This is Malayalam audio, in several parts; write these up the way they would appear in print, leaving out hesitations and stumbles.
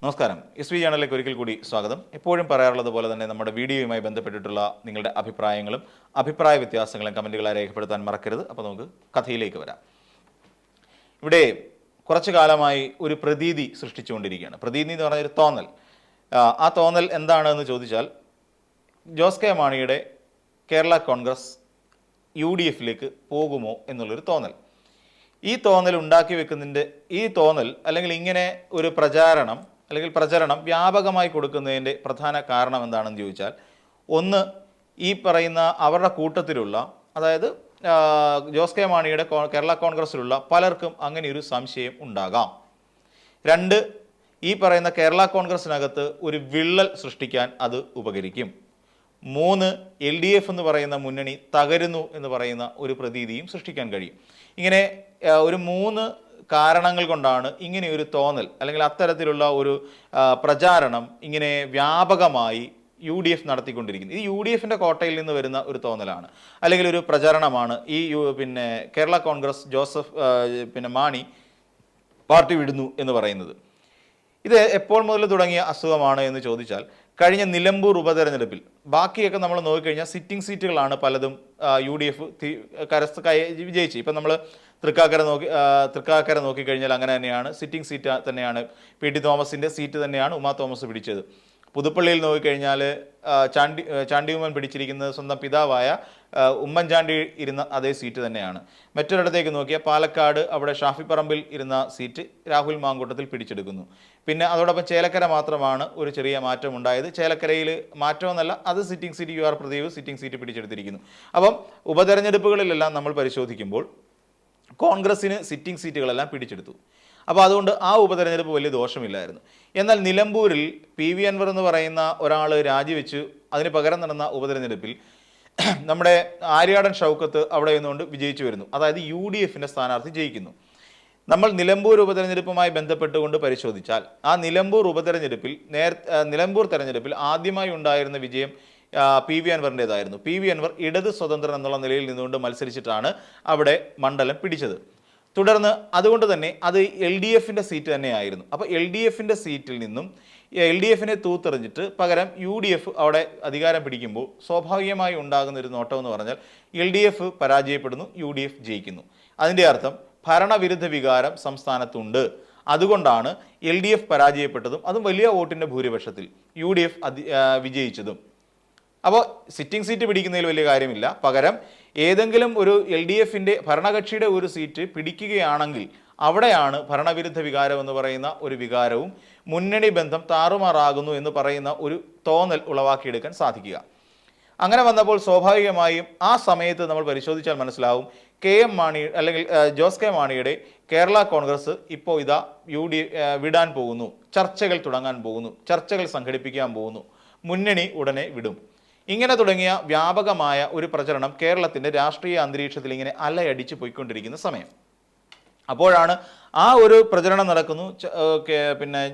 നമസ്കാരം. എസ് ചാനലിലേക്ക് ഒരിക്കൽ കൂടി സ്വാഗതം. എപ്പോഴും പറയാറുള്ളത് പോലെ തന്നെ നമ്മുടെ വീഡിയോയുമായി ബന്ധപ്പെട്ടിട്ടുള്ള നിങ്ങളുടെ അഭിപ്രായങ്ങളും അഭിപ്രായ വ്യത്യാസങ്ങളും കമൻറ്റുകളായി രേഖപ്പെടുത്താൻ മറക്കരുത്. അപ്പോൾ നമുക്ക് കഥയിലേക്ക് വരാം. ഇവിടെ കുറച്ചു കാലമായി ഒരു പ്രതീതി സൃഷ്ടിച്ചുകൊണ്ടിരിക്കുകയാണ്. പ്രതീതി എന്ന് പറഞ്ഞൊരു തോന്നൽ. ആ തോന്നൽ എന്താണെന്ന് ചോദിച്ചാൽ ജോസ് കെ മാണിയുടെ കേരള കോൺഗ്രസ് UDFിലേക്ക് പോകുമോ എന്നുള്ളൊരു തോന്നൽ. ഈ തോന്നൽ ഉണ്ടാക്കി വെക്കുന്നതിൻ്റെ ഈ തോന്നൽ അല്ലെങ്കിൽ ഇങ്ങനെ ഒരു പ്രചരണം വ്യാപകമായി കൊടുക്കുന്നതിൻ്റെ പ്രധാന കാരണം എന്താണെന്ന് ചോദിച്ചാൽ, ഒന്ന്, ഈ പറയുന്ന അവരുടെ കൂട്ടത്തിലുള്ള, അതായത് ജോസ് കെ മാണിയുടെ കേരള കോൺഗ്രസ്സിലുള്ള പലർക്കും അങ്ങനെ ഒരു സംശയം ഉണ്ടാകാം. രണ്ട്, ഈ പറയുന്ന കേരള കോൺഗ്രസ്സിനകത്ത് ഒരു വിള്ളൽ സൃഷ്ടിക്കാൻ അത് ഉപകരിക്കും. മൂന്ന്, LDF എന്ന് പറയുന്ന മുന്നണി തകരുന്നു എന്ന് പറയുന്ന ഒരു പ്രതീതിയും സൃഷ്ടിക്കാൻ കഴിയും. ഇങ്ങനെ ഒരു മൂന്ന് കാരണങ്ങൾ കൊണ്ടാണ് ഇങ്ങനെ ഒരു തോന്നൽ അല്ലെങ്കിൽ അത്തരത്തിലുള്ള ഒരു പ്രചാരണം ഇങ്ങനെ വ്യാപകമായി UDF നടത്തിക്കൊണ്ടിരിക്കുന്നത്. ഈ UDFിൻ്റെ കോട്ടയിൽ നിന്ന് വരുന്ന ഒരു തോന്നലാണ് അല്ലെങ്കിൽ ഒരു പ്രചാരണമാണ് ഈ കേരള കോൺഗ്രസ് മാണി പാർട്ടി വിടുന്നു എന്ന് പറയുന്നത്. ഇത് എപ്പോൾ മുതൽ തുടങ്ങിയ അസുഖമാണ് എന്ന് ചോദിച്ചാൽ, കഴിഞ്ഞ നിലമ്പൂർ ഉപതെരഞ്ഞെടുപ്പിൽ, ബാക്കിയൊക്കെ നമ്മൾ നോക്കിക്കഴിഞ്ഞാൽ സിറ്റിംഗ് സീറ്റുകളാണ് പലതും UDF വിജയിച്ച്. ഇപ്പം നമ്മൾ തൃക്കാക്കര നോക്കിക്കഴിഞ്ഞാൽ അങ്ങനെ തന്നെയാണ്, സിറ്റിംഗ് സീറ്റ് തന്നെയാണ്. PT തോമസിൻ്റെ സീറ്റ് തന്നെയാണ് ഉമാ തോമസ് പിടിച്ചത്. പുതുപ്പള്ളിയിൽ നോക്കിക്കഴിഞ്ഞാൽ ചാണ്ടി ഉമ്മൻ പിടിച്ചിരിക്കുന്നത് സ്വന്തം പിതാവായ ഉമ്മൻചാണ്ടി ഇരുന്ന അതേ സീറ്റ് തന്നെയാണ്. മറ്റൊരിടത്തേക്ക് നോക്കിയാൽ പാലക്കാട് അവിടെ ഷാഫി പറമ്പിൽ ഇരുന്ന സീറ്റ് രാഹുൽ മാങ്കൂട്ടത്തിൽ പിടിച്ചെടുക്കുന്നു. പിന്നെ അതോടൊപ്പം ചേലക്കര മാത്രമാണ് ഒരു ചെറിയ മാറ്റം ഉണ്ടായത്. ചേലക്കരയിൽ മാറ്റമെന്നല്ല, അത് sitting seat UR Pradeep sitting seat പിടിച്ചെടുത്തിരിക്കുന്നു. അപ്പം ഉപതെരഞ്ഞെടുപ്പുകളിലെല്ലാം നമ്മൾ പരിശോധിക്കുമ്പോൾ കോൺഗ്രസ്സിന് സിറ്റിംഗ് സീറ്റുകളെല്ലാം പിടിച്ചെടുത്തു. അപ്പോൾ അതുകൊണ്ട് ആ ഉപതെരഞ്ഞെടുപ്പ് വലിയ ദോഷമില്ലായിരുന്നു. എന്നാൽ നിലമ്പൂരിൽ PV അൻവർ എന്ന് പറയുന്ന ഒരാൾ രാജിവെച്ച് അതിന് പകരം നടന്ന ഉപതെരഞ്ഞെടുപ്പിൽ നമ്മുടെ ആര്യാടൻ ഷൗക്കത്ത് അവിടെ നിന്നുകൊണ്ട് വിജയിച്ചു വരുന്നു. അതായത് UDFിൻ്റെ സ്ഥാനാർത്ഥി ജയിക്കുന്നു. നമ്മൾ നിലമ്പൂർ ഉപതെരഞ്ഞെടുപ്പുമായി ബന്ധപ്പെട്ടുകൊണ്ട് പരിശോധിച്ചാൽ, ആ നിലമ്പൂർ തെരഞ്ഞെടുപ്പിൽ ആദ്യമായി ഉണ്ടായിരുന്ന വിജയം PV അൻവറിൻ്റെതായിരുന്നു. PV അൻവർ ഇടത് സ്വതന്ത്രൻ എന്നുള്ള നിലയിൽ നിന്നുകൊണ്ട് മത്സരിച്ചിട്ടാണ് അവിടെ മണ്ഡലം പിടിച്ചത്. തുടർന്ന് അതുകൊണ്ട് തന്നെ അത് LDFിൻ്റെ സീറ്റ് തന്നെയായിരുന്നു. അപ്പോൾ LDFിൻ്റെ സീറ്റിൽ നിന്നും LDFിനെ തൂത്തെറിഞ്ഞിട്ട് പകരം UDF അവിടെ അധികാരം പിടിക്കുമ്പോൾ സ്വാഭാവികമായി ഉണ്ടാകുന്ന ഒരു നോട്ടം എന്ന് പറഞ്ഞാൽ LDF പരാജയപ്പെടുന്നു, UDF ജയിക്കുന്നു. അതിൻ്റെ അർത്ഥം ഭരണവിരുദ്ധ വികാരം സംസ്ഥാനത്തുണ്ട്. അതുകൊണ്ടാണ് LDF പരാജയപ്പെട്ടതും അതും വലിയ വോട്ടിൻ്റെ ഭൂരിപക്ഷത്തിൽ, UDF വിജയിച്ചതും. അപ്പോൾ സിറ്റിംഗ് സീറ്റ് പിടിക്കുന്നതിൽ വലിയ കാര്യമില്ല. പകരം ഏതെങ്കിലും ഒരു LDFിൻ്റെ ഭരണകക്ഷിയുടെ ഒരു സീറ്റ് പിടിക്കുകയാണെങ്കിൽ അവിടെയാണ് ഭരണവിരുദ്ധ വികാരം എന്ന് പറയുന്ന ഒരു വികാരവും മുന്നണി ബന്ധം താറുമാറാകുന്നു എന്ന് പറയുന്ന ഒരു തോന്നൽ ഉളവാക്കിയെടുക്കാൻ സാധിക്കുക. അങ്ങനെ വന്നപ്പോൾ സ്വാഭാവികമായും ആ സമയത്ത് നമ്മൾ പരിശോധിച്ചാൽ മനസ്സിലാവും, ജോസ് കെ മാണിയുടെ കേരള കോൺഗ്രസ് ഇപ്പോൾ ഇതാ വിടാൻ പോകുന്നു, ചർച്ചകൾ തുടങ്ങാൻ പോകുന്നു, ചർച്ചകൾ സംഘടിപ്പിക്കാൻ പോകുന്നു, മുന്നണി ഉടനെ വിടും. ഇങ്ങനെ തുടങ്ങിയ വ്യാപകമായ ഒരു പ്രചരണം കേരളത്തിൻ്റെ രാഷ്ട്രീയ അന്തരീക്ഷത്തിൽ ഇങ്ങനെ അലയടിച്ച് പോയിക്കൊണ്ടിരിക്കുന്ന സമയം. അപ്പോഴാണ് ആ ഒരു പ്രചരണം നടക്കുന്നു.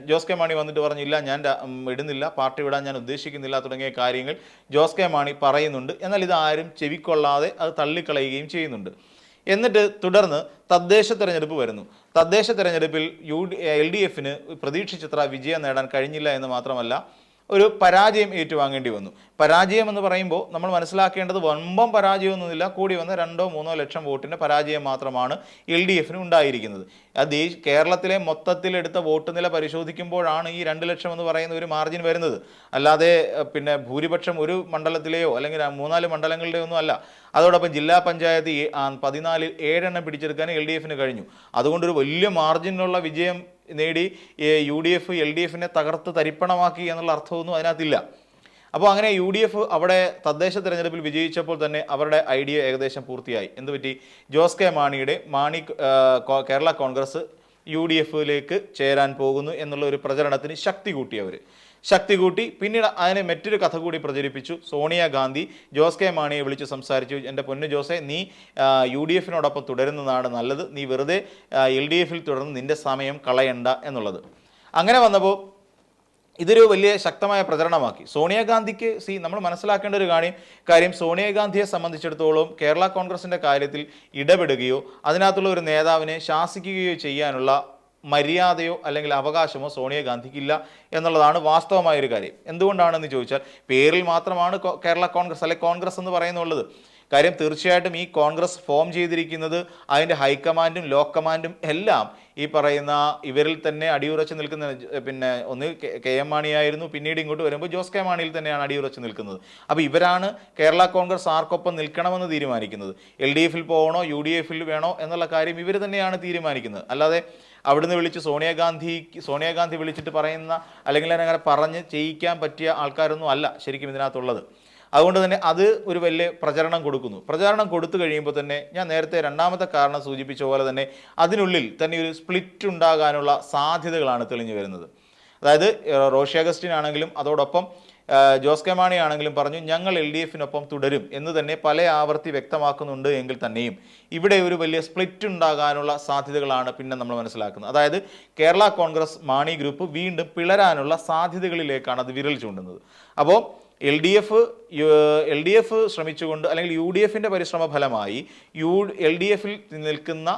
ജോസ് കെ മാണി വന്നിട്ട് പറഞ്ഞില്ല, ഞാൻ ഇടുന്നില്ല, പാർട്ടി വിടാൻ ഞാൻ ഉദ്ദേശിക്കുന്നില്ല തുടങ്ങിയ കാര്യങ്ങൾ ജോസ് കെ മാണി പറയുന്നുണ്ട്. എന്നാൽ ഇതാരും ചെവിക്കൊള്ളാതെ അത് തള്ളിക്കളയുകയും ചെയ്യുന്നുണ്ട്. എന്നിട്ട് തുടർന്ന് തദ്ദേശ തെരഞ്ഞെടുപ്പ് വരുന്നു. തദ്ദേശ തെരഞ്ഞെടുപ്പിൽ LDFിന് പ്രതീക്ഷിച്ചത്ര വിജയം നേടാൻ കഴിഞ്ഞില്ല എന്ന് മാത്രമല്ല, ഒരു പരാജയം ഏറ്റുവാങ്ങേണ്ടി വന്നു. പരാജയം എന്ന് പറയുമ്പോൾ നമ്മൾ മനസ്സിലാക്കേണ്ടത് വമ്പം പരാജയമൊന്നുമില്ല, കൂടി വന്ന 2-3 ലക്ഷം വോട്ടിൻ്റെ പരാജയം മാത്രമാണ് LDFിന് ഉണ്ടായിരിക്കുന്നത്. അത് കേരളത്തിലെ മൊത്തത്തിലെടുത്ത വോട്ട് നില പരിശോധിക്കുമ്പോഴാണ് ഈ 2 ലക്ഷം എന്ന് പറയുന്ന ഒരു മാർജിൻ വരുന്നത്. അല്ലാതെ ഭൂരിപക്ഷം ഒരു മണ്ഡലത്തിലെയോ അല്ലെങ്കിൽ 3-4 മണ്ഡലങ്ങളുടെയോ ഒന്നും അല്ല. അതോടൊപ്പം ജില്ലാ പഞ്ചായത്ത് 14-ൽ 7 എണ്ണം പിടിച്ചെടുക്കാൻ LDFിന് കഴിഞ്ഞു. അതുകൊണ്ടൊരു വലിയ മാർജിനുള്ള വിജയം നേടി UDF LDFിനെ തകർത്ത് തരിപ്പണമാക്കി എന്നുള്ള അർത്ഥമൊന്നും അതിനകത്തില്ല. അപ്പോൾ അങ്ങനെ UDF അവിടെ തദ്ദേശ തെരഞ്ഞെടുപ്പിൽ വിജയിച്ചപ്പോൾ തന്നെ അവരുടെ ഐഡിയ ഏകദേശം പൂർത്തിയായി. എന്തുപറ്റി? ജോസ് കെ മാണിയുടെ കേരള കോൺഗ്രസ് UDFിലേക്ക് ചേരാൻ പോകുന്നു എന്നുള്ള ഒരു പ്രചരണത്തിന് ശക്തി കൂട്ടി. പിന്നീട് അതിനെ മറ്റൊരു കഥ കൂടി പ്രചരിപ്പിച്ചു. സോണിയാഗാന്ധി ജോസ് കെ മാണിയെ വിളിച്ച് സംസാരിച്ചു, എൻ്റെ പൊന്നു ജോസെ, നീ UDFിനോടൊപ്പം തുടരുന്നതാണ് നല്ലത്, നീ വെറുതെ LDFിൽ തുടർന്ന് നിൻ്റെ സമയം കളയണ്ട എന്നുള്ളത്. അങ്ങനെ വന്നപ്പോൾ ഇതൊരു വലിയ ശക്തമായ പ്രചരണമാക്കി. സോണിയാഗാന്ധിക്ക് നമ്മൾ മനസ്സിലാക്കേണ്ട ഒരു കാര്യം സോണിയാഗാന്ധിയെ സംബന്ധിച്ചിടത്തോളം കേരള കോൺഗ്രസിൻ്റെ കാര്യത്തിൽ ഇടപെടുകയോ അതിനകത്തുള്ള ഒരു നേതാവിനെ ശാസിക്കുകയോ ചെയ്യാനുള്ള മര്യാദയോ അല്ലെങ്കിൽ അവകാശമോ സോണിയാഗാന്ധിക്കില്ല എന്നുള്ളതാണ് വാസ്തവമായൊരു കാര്യം. എന്തുകൊണ്ടാണെന്ന് ചോദിച്ചാൽ പേരിൽ മാത്രമാണ് കേരള കോൺഗ്രസ് അല്ലെങ്കിൽ കോൺഗ്രസ് എന്ന് പറയുന്നുള്ളത്. കാര്യം തീർച്ചയായിട്ടും ഈ കോൺഗ്രസ് ഫോം ചെയ്തിരിക്കുന്നത് അതിൻ്റെ ഹൈക്കമാൻഡും ലോ കമാൻഡും എല്ലാം ഈ പറയുന്ന ഇവരിൽ തന്നെ അടിയുറച്ച് നിൽക്കുന്ന പിന്നെ ഒന്ന് കെ എം മാണിയായിരുന്നു, പിന്നീട് ഇങ്ങോട്ട് വരുമ്പോൾ ജോസ് കെ മാണിയിൽ തന്നെയാണ് അടിയുറച്ച് നിൽക്കുന്നത്. അപ്പോൾ ഇവരാണ് കേരള കോൺഗ്രസ് ആർക്കൊപ്പം നിൽക്കണമെന്ന് തീരുമാനിക്കുന്നത്. എൽ ഡി എഫിൽ പോകണോ യു ഡി എഫിൽ വേണോ എന്നുള്ള കാര്യം ഇവർ തന്നെയാണ് തീരുമാനിക്കുന്നത്. അല്ലാതെ അവിടുന്ന് വിളിച്ച് സോണിയാഗാന്ധി വിളിച്ചിട്ട് പറയുന്ന അല്ലെങ്കിൽ അങ്ങനെ പറഞ്ഞ് ചെയ്യിക്കാൻ പറ്റിയ ആൾക്കാരൊന്നും അല്ല ശരിക്കും ഇതിനകത്തുള്ളത്. അതുകൊണ്ട് തന്നെ അത് ഒരു വലിയ പ്രചരണം കൊടുക്കുന്നു. പ്രചരണം കൊടുത്തു കഴിയുമ്പോൾ തന്നെ ഞാൻ നേരത്തെ രണ്ടാമത്തെ കാരണം സൂചിപ്പിച്ച പോലെ തന്നെ അതിനുള്ളിൽ തന്നെ ഒരു സ്പ്ലിറ്റ് ഉണ്ടാകാനുള്ള സാധ്യതകളാണ് തെളിഞ്ഞു വരുന്നത്. അതായത് റോഷി അഗസ്റ്റിൻ ആണെങ്കിലും അതോടൊപ്പം ജോസ് കെ മാണി ആണെങ്കിലും പറഞ്ഞു ഞങ്ങൾ എൽ ഡി എഫിനൊപ്പം തുടരും എന്ന് തന്നെ പല ആവർത്തി വ്യക്തമാക്കുന്നുണ്ട്. എങ്കിൽ തന്നെയും ഇവിടെ ഒരു വലിയ സ്പ്ലിറ്റ് ഉണ്ടാകാനുള്ള സാധ്യതകളാണ് പിന്നെ നമ്മൾ മനസ്സിലാക്കുന്നത്. അതായത് കേരള കോൺഗ്രസ് മാണി ഗ്രൂപ്പ് വീണ്ടും പിളരാനുള്ള സാധ്യതകളിലേക്കാണ് അത് വിരൽ ചൂണ്ടുന്നത്. അപ്പോൾ എൽ ഡി എഫ് ശ്രമിച്ചുകൊണ്ട് അല്ലെങ്കിൽ യു ഡി എഫിൻ്റെ പരിശ്രമ ഫലമായി എൽ ഡി എഫിൽ നിൽക്കുന്ന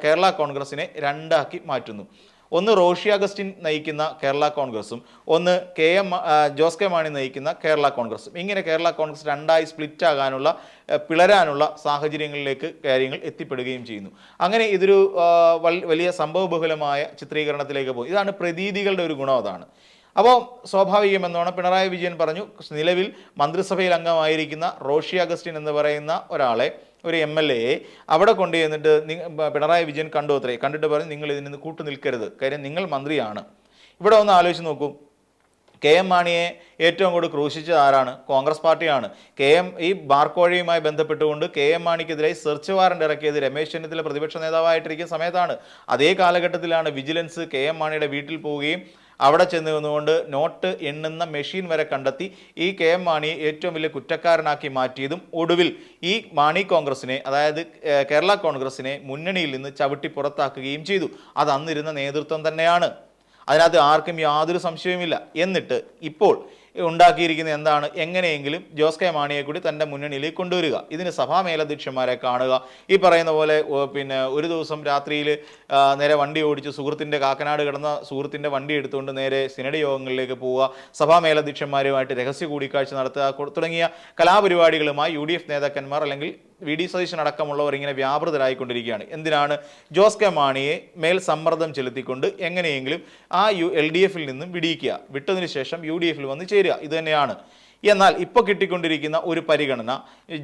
കേരള കോൺഗ്രസിനെ രണ്ടാക്കി മാറ്റുന്നു. ഒന്ന് റോഷി അഗസ്റ്റിൻ നയിക്കുന്ന കേരള കോൺഗ്രസും ഒന്ന് ജോസ് കെ മാണി നയിക്കുന്ന കേരള കോൺഗ്രസും. ഇങ്ങനെ കേരള കോൺഗ്രസ് രണ്ടായി സ്പ്ലിറ്റ് ആകാനുള്ള പിളരാനുള്ള സാഹചര്യങ്ങളിലേക്ക് കാര്യങ്ങൾ എത്തിപ്പെടുകയും ചെയ്യുന്നു. അങ്ങനെ ഇതൊരു വലിയ സംഭവബഹുലമായ ചിത്രീകരണത്തിലേക്ക് പോകും. ഇതാണ് പ്രതീതികളുടെ ഒരു ഗുണം. അതാണ്. അപ്പോൾ സ്വാഭാവികമെന്നോണം പിണറായി വിജയൻ പറഞ്ഞു നിലവിൽ മന്ത്രിസഭയിൽ അംഗമായിരിക്കുന്ന റോഷി അഗസ്റ്റിൻ എന്ന് പറയുന്ന ഒരാളെ ഒരു MLA അവിടെ കൊണ്ടുചെന്നിട്ട് പിണറായി വിജയൻ കണ്ടിട്ട് പറഞ്ഞു നിങ്ങൾ ഇതിൽ നിന്ന് കൂട്ടു നിൽക്കരുത്, കാര്യം നിങ്ങൾ മന്ത്രിയാണ്. ഇവിടെ ഒന്ന് ആലോചിച്ച് നോക്കൂ, KM മാണിയെ ഏറ്റവും കൂടുതൽ ക്രൂശിച്ചത് ആരാണ്? കോൺഗ്രസ് പാർട്ടിയാണ്. ഈ ബാർക്കോഴയുമായി ബന്ധപ്പെട്ടുകൊണ്ട് KM മാണിക്കെതിരെ സെർച്ച് വാറണ്ട് ഇറക്കിയത് രമേശ് ചെന്നിത്തല പ്രതിപക്ഷ നേതാവായിട്ടിരിക്കുന്ന സമയത്താണ്. അതേ കാലഘട്ടത്തിലാണ് വിജിലൻസ് KM മാണിയുടെ വീട്ടിൽ പോവുകയും അവിടെ ചെന്ന് നിന്നുകൊണ്ട് നോട്ട് എണ്ണുന്ന മെഷീൻ വരെ കണ്ടെത്തി ഈ KM മാണിയെ ഏറ്റവും വലിയ കുറ്റക്കാരനാക്കി മാറ്റിയതും ഒടുവിൽ ഈ മാണി കോൺഗ്രസിനെ, അതായത് കേരള കോൺഗ്രസിനെ മുന്നണിയിൽ നിന്ന് ചവിട്ടി പുറത്താക്കുകയും ചെയ്തു. അത് അന്നിരുന്ന നേതൃത്വം തന്നെയാണ്. അതിനകത്ത് ആർക്കും യാതൊരു സംശയവുമില്ല. എന്നിട്ട് ഇപ്പോൾ ഉണ്ടാക്കിയിരിക്കുന്നത് എന്താണ്? എങ്ങനെയെങ്കിലും ജോസ് കെ മാണിയെ കൂടി തൻ്റെ മുന്നണിയിലേക്ക് കൊണ്ടുവരിക, ഇതിന് സഭാ മേലധ്യക്ഷന്മാരെ കാണുക, ഈ പറയുന്ന പോലെ പിന്നെ ഒരു ദിവസം രാത്രിയിൽ നേരെ വണ്ടി ഓടിച്ച് കാക്കനാട് കിടന്ന സുഹൃത്തിൻ്റെ വണ്ടി എടുത്തുകൊണ്ട് നേരെ സിനഡ് യോഗങ്ങളിലേക്ക് പോവുക, സഭാ മേലധ്യക്ഷന്മാരുമായിട്ട് രഹസ്യ കൂടിക്കാഴ്ച നടത്തുക തുടങ്ങിയ കലാപരിപാടികളുമായി UDF നേതാക്കന്മാർ അല്ലെങ്കിൽ VD സതീശൻ അടക്കമുള്ളവർ ഇങ്ങനെ വ്യാപൃതരായിക്കൊണ്ടിരിക്കുകയാണ്. എന്തിനാണ്? ജോസ് കെ മാണിയെ മേൽ സമ്മർദ്ദം ചെലുത്തിക്കൊണ്ട് എങ്ങനെയെങ്കിലും ആ LDF-ൽ നിന്നും വിട്ടതിന് ശേഷം UDF-ൽ വന്ന് ചേരുക. ഇത് തന്നെയാണ്. എന്നാൽ ഇപ്പോൾ കിട്ടിക്കൊണ്ടിരിക്കുന്ന ഒരു പരിഗണന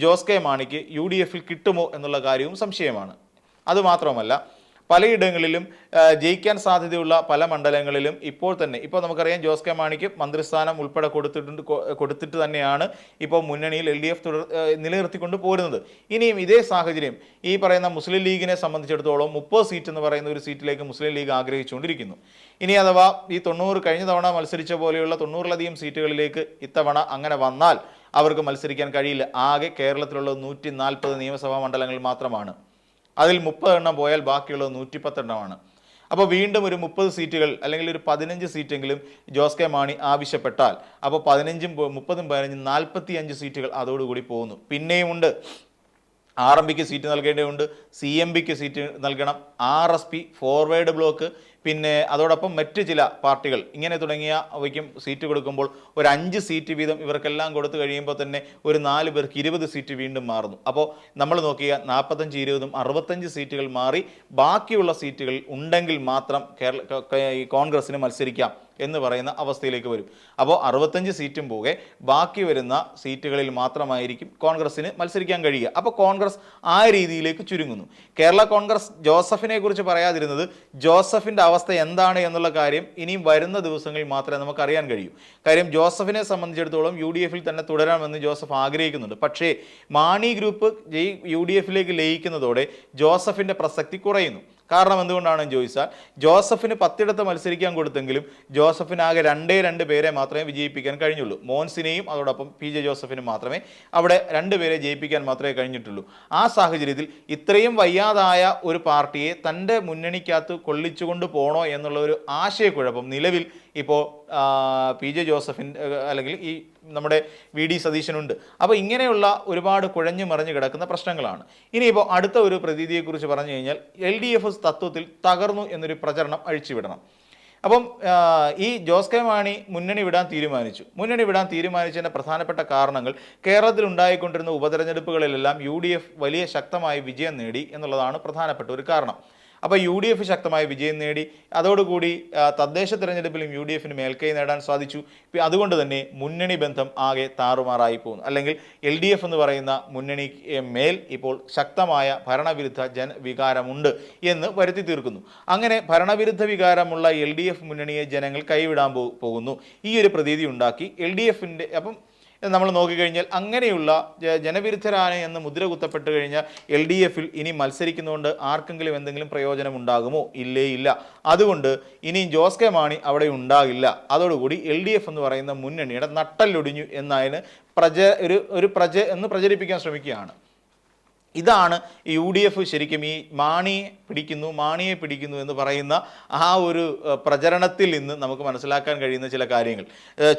ജോസ് കെ മാണിക്ക് UDF-ൽ കിട്ടുമോ എന്നുള്ള കാര്യവും സംശയമാണ്. അതുമാത്രമല്ല പലയിടങ്ങളിലും ജയിക്കാൻ സാധ്യതയുള്ള പല മണ്ഡലങ്ങളിലും ഇപ്പോൾ നമുക്കറിയാം ജോസ് കെ മാണിക്ക് മന്ത്രിസ്ഥാനം ഉൾപ്പെടെ കൊടുത്തിട്ട് തന്നെയാണ് ഇപ്പോൾ മുന്നണിയിൽ LDF നിലനിർത്തിക്കൊണ്ട് പോരുന്നത്. ഇനിയും ഇതേ സാഹചര്യം ഈ പറയുന്ന മുസ്ലിം ലീഗിനെ സംബന്ധിച്ചിടത്തോളം 30 സീറ്റ് എന്ന് പറയുന്ന ഒരു സീറ്റിലേക്ക് മുസ്ലിം ലീഗ് ആഗ്രഹിച്ചുകൊണ്ടിരിക്കുന്നു. ഇനി അഥവാ ഈ 90 കഴിഞ്ഞ തവണ മത്സരിച്ച പോലെയുള്ള 90-ലധികം സീറ്റുകളിലേക്ക് ഇത്തവണ അങ്ങനെ വന്നാൽ അവർക്ക് മത്സരിക്കാൻ കഴിയില്ല. ആകെ കേരളത്തിലുള്ള 140 നിയമസഭാ മണ്ഡലങ്ങൾ മാത്രമാണ്. അതിൽ 30 എണ്ണം പോയാൽ ബാക്കിയുള്ളത് 110 എണ്ണമാണ്. അപ്പോൾ വീണ്ടും ഒരു 30 സീറ്റുകൾ അല്ലെങ്കിൽ ഒരു 15 സീറ്റെങ്കിലും ജോസ് കെ മാണി ആവശ്യപ്പെട്ടാൽ അപ്പോൾ 15ഉം 30ഉം 15ഉം 45 സീറ്റുകൾ അതോടുകൂടി പോകുന്നു. പിന്നെയും ഉണ്ട്, RMPക്ക് സീറ്റ് നൽകേണ്ടതുണ്ട്, CMPക്ക് സീറ്റ് നൽകണം, RSP ഫോർവേഡ് ബ്ലോക്ക്, പിന്നെ അതോടൊപ്പം മറ്റ് ചില പാർട്ടികൾ ഇങ്ങനെ തുടങ്ങിയ അവയ്ക്കും സീറ്റ് കൊടുക്കുമ്പോൾ ഒരു 5 സീറ്റ് വീതം ഇവർക്കെല്ലാം കൊടുത്തു കഴിയുമ്പോൾ തന്നെ ഒരു 4 പേർക്ക് 20 സീറ്റ് വീണ്ടും മാറുന്നു. അപ്പോൾ നമ്മൾ നോക്കിയ 45, 20ഉം 65 സീറ്റുകൾ മാറി ബാക്കിയുള്ള സീറ്റുകൾ ഉണ്ടെങ്കിൽ മാത്രം കോൺഗ്രസിന് മത്സരിക്കാം എന്ന് പറയുന്ന അവസ്ഥയിലേക്ക് വരും. അപ്പോൾ 65 സീറ്റും പോകെ ബാക്കി വരുന്ന സീറ്റുകളിൽ മാത്രമായിരിക്കും കോൺഗ്രസിന് മത്സരിക്കാൻ കഴിയുക. അപ്പോൾ കോൺഗ്രസ് ആ രീതിയിലേക്ക് ചുരുങ്ങുന്നു. കേരള കോൺഗ്രസ് ജോസഫിനെ കുറിച്ച് പറയാതിരുന്നത് ജോസഫിൻ്റെ അവസ്ഥ എന്താണ് എന്നുള്ള കാര്യം ഇനിയും വരുന്ന ദിവസങ്ങളിൽ മാത്രമേ നമുക്കറിയാൻ കഴിയൂ. കാര്യം ജോസഫിനെ സംബന്ധിച്ചിടത്തോളം UDF-ൽ തന്നെ തുടരാമെന്ന് ജോസഫ് ആഗ്രഹിക്കുന്നുണ്ട്. പക്ഷേ മാണി ഗ്രൂപ്പ് UDF-ലേക്ക് ലയിക്കുന്നതോടെ ജോസഫിൻ്റെ പ്രസക്തി കുറയുന്നു. കാരണം എന്തുകൊണ്ടാണെന്ന് ചോദിച്ചാൽ ജോസഫിന് 10 മത്സരിക്കാൻ കൊടുത്തെങ്കിലും ജോസഫിന് ആകെ 2 പേരെ മാത്രമേ വിജയിപ്പിക്കാൻ കഴിഞ്ഞുള്ളൂ. മോൻസിനെയും അതോടൊപ്പം PJ ജോസഫിനും മാത്രമേ അവിടെ 2 പേരെ ജയിപ്പിക്കാൻ മാത്രമേ കഴിഞ്ഞിട്ടുള്ളൂ. ആ സാഹചര്യത്തിൽ ഇത്രയും വയ്യാതായ ഒരു പാർട്ടിയെ തൻ്റെ മുന്നണിക്കകത്ത് കൊള്ളിച്ചുകൊണ്ട് പോകണോ എന്നുള്ള ഒരു ആശയക്കുഴപ്പം നിലവിൽ ഇപ്പോൾ PJ ജോസഫിൻ്റെ അല്ലെങ്കിൽ ഈ നമ്മുടെ VD സതീശനുണ്ട്. അപ്പോൾ ഇങ്ങനെയുള്ള ഒരുപാട് കുഴഞ്ഞു മറിഞ്ഞു കിടക്കുന്ന പ്രശ്നങ്ങളാണ്. ഇനിയിപ്പോൾ അടുത്ത ഒരു പ്രതീതിയെക്കുറിച്ച് പറഞ്ഞു കഴിഞ്ഞാൽ LDF തത്വത്തിൽ തകർന്നു എന്നൊരു പ്രചരണം അഴിച്ചുവിടണം. അപ്പം ഈ ജോസ് കെ മാണി മുന്നണി വിടാൻ തീരുമാനിച്ചതിൻ്റെ പ്രധാനപ്പെട്ട കാരണങ്ങൾ കേരളത്തിൽ ഉണ്ടായിക്കൊണ്ടിരുന്ന ഉപതെരഞ്ഞെടുപ്പുകളിലെല്ലാം UDF വലിയ ശക്തമായ വിജയം നേടി എന്നുള്ളതാണ് പ്രധാനപ്പെട്ട ഒരു കാരണം. അപ്പോൾ UDF ശക്തമായ വിജയം നേടി, അതോടുകൂടി തദ്ദേശ തിരഞ്ഞെടുപ്പിലും UDFന് മേൽക്കൈ നേടാൻ സാധിച്ചു. അതുകൊണ്ട് തന്നെ മുന്നണി ബന്ധം ആകെ താറുമാറായി പോകുന്നു. അല്ലെങ്കിൽ LDF എന്ന് പറയുന്ന മുന്നണി മേൽ ഇപ്പോൾ ശക്തമായ ഭരണവിരുദ്ധ വികാരമുണ്ട് എന്ന് വരുത്തി തീർക്കുന്നു. അങ്ങനെ ഭരണവിരുദ്ധ വികാരമുള്ള LDF മുന്നണിയെ ജനങ്ങൾ കൈവിടാൻ പോകുന്നു. ഈ ഒരു പ്രതീതി ഉണ്ടാക്കി LDFൻ്റെ അപ്പം നമ്മൾ നോക്കിക്കഴിഞ്ഞാൽ അങ്ങനെയുള്ള ജനവിരുദ്ധരാണ് എന്ന് മുദ്ര കുത്തപ്പെട്ട് കഴിഞ്ഞാൽ LDFൽ ഇനി മത്സരിക്കുന്നതുകൊണ്ട് ആർക്കെങ്കിലും എന്തെങ്കിലും പ്രയോജനം ഉണ്ടാകുമോ? ഇല്ല. അതുകൊണ്ട് ഇനി ജോസ് കെ മാണി അവിടെ ഉണ്ടാകില്ല. അതോടുകൂടി LDF എന്ന് പറയുന്ന മുന്നണിയുടെ നട്ടല്ലൊടിഞ്ഞു എന്നതിന് എന്ന് പ്രചരിപ്പിക്കാൻ ശ്രമിക്കുകയാണ്. ഇതാണ് UDF ശരിക്കും ഈ മാണിയെ പിടിക്കുന്നു എന്ന് പറയുന്ന ആ ഒരു പ്രചരണത്തിൽ നിന്ന് നമുക്ക് മനസ്സിലാക്കാൻ കഴിയുന്ന ചില കാര്യങ്ങൾ.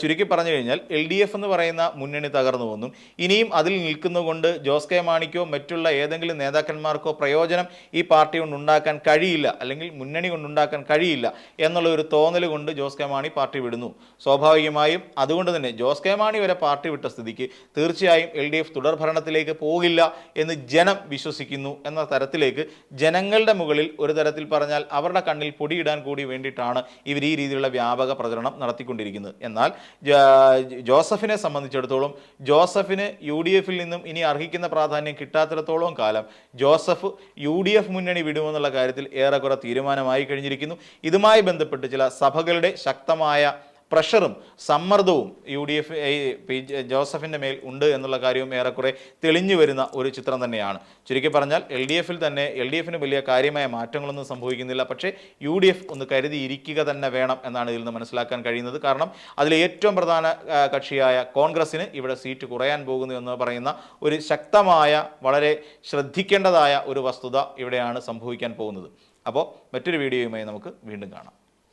ചുരുക്കി പറഞ്ഞു കഴിഞ്ഞാൽ LDF എന്ന് പറയുന്ന മുന്നണി തകർന്നു വന്നും ഇനിയും അതിൽ നിൽക്കുന്നതുകൊണ്ട് ജോസ് കെ മാണിക്കോ മറ്റുള്ള ഏതെങ്കിലും നേതാക്കന്മാർക്കോ പ്രയോജനം ഈ പാർട്ടി കൊണ്ടുണ്ടാക്കാൻ കഴിയില്ല, അല്ലെങ്കിൽ മുന്നണി കൊണ്ടുണ്ടാക്കാൻ കഴിയില്ല എന്നുള്ള ഒരു തോന്നൽ കൊണ്ട് ജോസ് കെ മാണി പാർട്ടി വിടുന്നു. സ്വാഭാവികമായും അതുകൊണ്ട് തന്നെ ജോസ് കെ മാണി വരെ പാർട്ടി വിട്ട സ്ഥിതിക്ക് തീർച്ചയായും LDF തുടർ ഭരണത്തിലേക്ക് പോകില്ല എന്ന് ജനം വിശ്വസിക്കുന്നു എന്ന തരത്തിലേക്ക് ജനങ്ങളുടെ മുകളിൽ ഒരു തരത്തിൽ പറഞ്ഞാൽ അവരുടെ കണ്ണിൽ പൊടിയിടാൻ കൂടി വേണ്ടിയിട്ടാണ് ഇവർ ഈ രീതിയിലുള്ള വ്യാപക പ്രചരണം നടത്തിക്കൊണ്ടിരിക്കുന്നത്. എന്നാൽ ജോസഫിനെ സംബന്ധിച്ചിടത്തോളം ജോസഫിന് UDFൽ നിന്നും ഇനി അർഹിക്കുന്ന പ്രാധാന്യം കിട്ടാത്തിടത്തോളം കാലം ജോസഫ് UDF മുന്നണി വിടുമെന്നുള്ള കാര്യത്തിൽ ഏറെക്കുറെ തീരുമാനമായി കഴിഞ്ഞിരിക്കുന്നു. ഇതുമായി ബന്ധപ്പെട്ട് ചില സഭകളുടെ ശക്തമായ പ്രഷറും സമ്മർദ്ദവും UDF ജോസഫിൻ്റെ മേൽ ഉണ്ട് എന്നുള്ള കാര്യവും ഏറെക്കുറെ തെളിഞ്ഞു വരുന്ന ഒരു ചിത്രം തന്നെയാണ്. ചുരുക്കി പറഞ്ഞാൽ LDFന് വലിയ കാര്യമായ മാറ്റങ്ങളൊന്നും സംഭവിക്കുന്നില്ല. പക്ഷേ UDF ഒന്ന് കരുതിയിരിക്കുക തന്നെ വേണം എന്നാണ് ഇതിൽ നിന്ന് മനസ്സിലാക്കാൻ കഴിയുന്നത്. കാരണം അതിലെ ഏറ്റവും പ്രധാന കക്ഷിയായ കോൺഗ്രസ്സിന് ഇവിടെ സീറ്റ് കുറയാൻ പോകുന്നു എന്ന് പറയുന്ന ഒരു ശക്തമായ വളരെ ശ്രദ്ധിക്കേണ്ടതായ ഒരു വസ്തുത ഇവിടെയാണ് സംഭവിക്കാൻ പോകുന്നത്. അപ്പോൾ മറ്റൊരു വീഡിയോയുമായി നമുക്ക് വീണ്ടും കാണാം.